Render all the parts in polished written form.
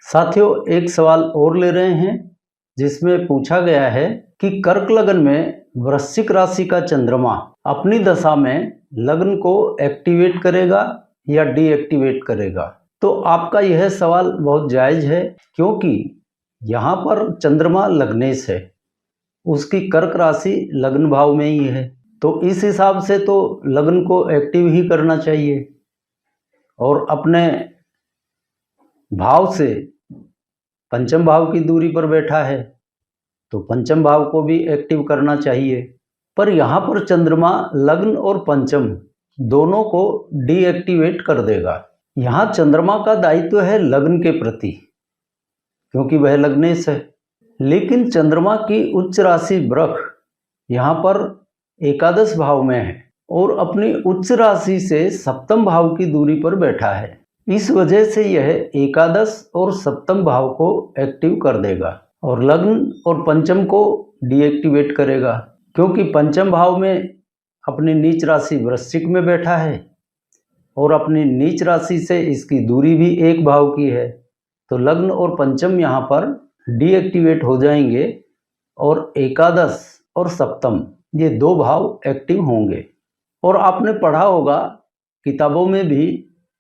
साथियों, एक सवाल और ले रहे हैं जिसमें पूछा गया है कि कर्क लग्न में वृश्चिक राशि का चंद्रमा अपनी दशा में लग्न को एक्टिवेट करेगा या डीएक्टिवेट करेगा। तो आपका यह सवाल बहुत जायज़ है, क्योंकि यहाँ पर चंद्रमा लग्नेश है, उसकी कर्क राशि लग्न भाव में ही है, तो इस हिसाब से तो लग्न को एक्टिव ही करना चाहिए और अपने भाव से पंचम भाव की दूरी पर बैठा है तो पंचम भाव को भी एक्टिव करना चाहिए। पर यहाँ पर चंद्रमा लग्न और पंचम दोनों को डीएक्टिवेट कर देगा। यहाँ चंद्रमा का दायित्व है लग्न के प्रति, क्योंकि वह लग्नेश है, लेकिन चंद्रमा की उच्च राशि वृष यहाँ पर एकादश भाव में है और अपनी उच्च राशि से सप्तम भाव की दूरी पर बैठा है। इस वजह से यह एकादश और सप्तम भाव को एक्टिव कर देगा और लग्न और पंचम को डीएक्टिवेट करेगा, क्योंकि पंचम भाव में अपनी नीच राशि वृश्चिक में बैठा है और अपनी नीच राशि से इसकी दूरी भी एक भाव की है, तो लग्न और पंचम यहाँ पर डीएक्टिवेट हो जाएंगे और एकादश और सप्तम ये दो भाव एक्टिव होंगे। और आपने पढ़ा होगा किताबों में भी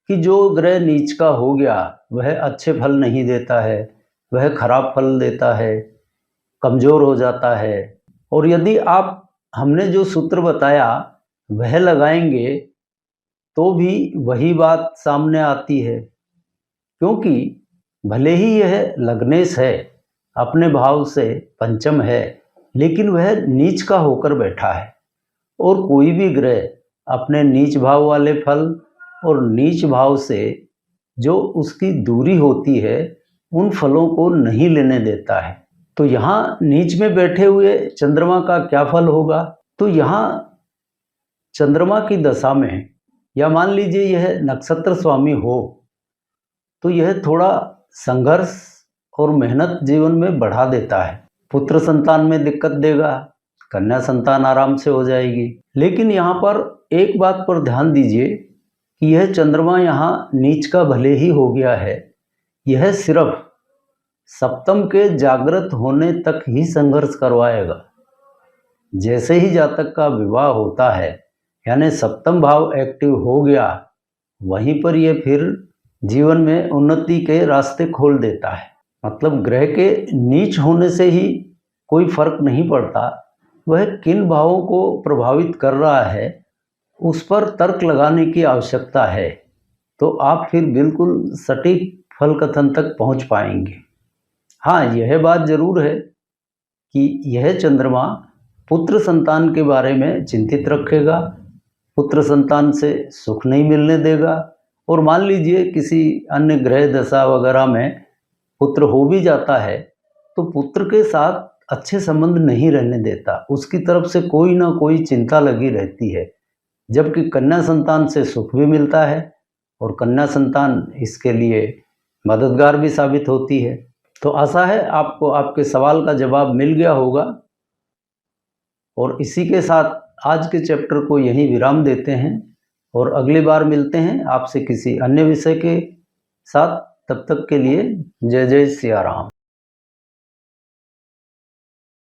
कि जो ग्रह नीच का हो गया वह अच्छे फल नहीं देता है, वह खराब फल देता है, कमज़ोर हो जाता है। और यदि आप हमने जो सूत्र बताया वह लगाएंगे तो भी वही बात सामने आती है, क्योंकि भले ही यह लग्नेश है, अपने भाव से पंचम है, लेकिन वह नीच का होकर बैठा है और कोई भी ग्रह अपने नीच भाव वाले फल और नीच भाव से जो उसकी दूरी होती है उन फलों को नहीं लेने देता है। तो यहाँ नीच में बैठे हुए चंद्रमा का क्या फल होगा? तो यहाँ चंद्रमा की दशा में, या मान लीजिए यह नक्षत्र स्वामी हो, तो यह थोड़ा संघर्ष और मेहनत जीवन में बढ़ा देता है। पुत्र संतान में दिक्कत देगा, कन्या संतान आराम से हो जाएगी। लेकिन यहाँ पर एक बात पर ध्यान दीजिए कि यह चंद्रमा यहाँ नीच का भले ही हो गया है, यह सिर्फ सप्तम के जागृत होने तक ही संघर्ष करवाएगा। जैसे ही जातक का विवाह होता है, यानी सप्तम भाव एक्टिव हो गया, वहीं पर यह फिर जीवन में उन्नति के रास्ते खोल देता है। मतलब ग्रह के नीच होने से ही कोई फर्क नहीं पड़ता, वह किन भावों को प्रभावित कर रहा है उस पर तर्क लगाने की आवश्यकता है, तो आप फिर बिल्कुल सटीक फल कथन तक पहुंच पाएंगे। हाँ, यह बात जरूर है कि यह चंद्रमा पुत्र संतान के बारे में चिंतित रखेगा, पुत्र संतान से सुख नहीं मिलने देगा। और मान लीजिए किसी अन्य ग्रह दशा वगैरह में पुत्र हो भी जाता है तो पुत्र के साथ अच्छे संबंध नहीं रहने देता, उसकी तरफ से कोई ना कोई चिंता लगी रहती है। जबकि कन्या संतान से सुख भी मिलता है और कन्या संतान इसके लिए मददगार भी साबित होती है। तो आशा है आपको आपके सवाल का जवाब मिल गया होगा। और इसी के साथ आज के चैप्टर को यहीं विराम देते हैं और अगली बार मिलते हैं आपसे किसी अन्य विषय के साथ। तब तक के लिए जय जय सिया राम।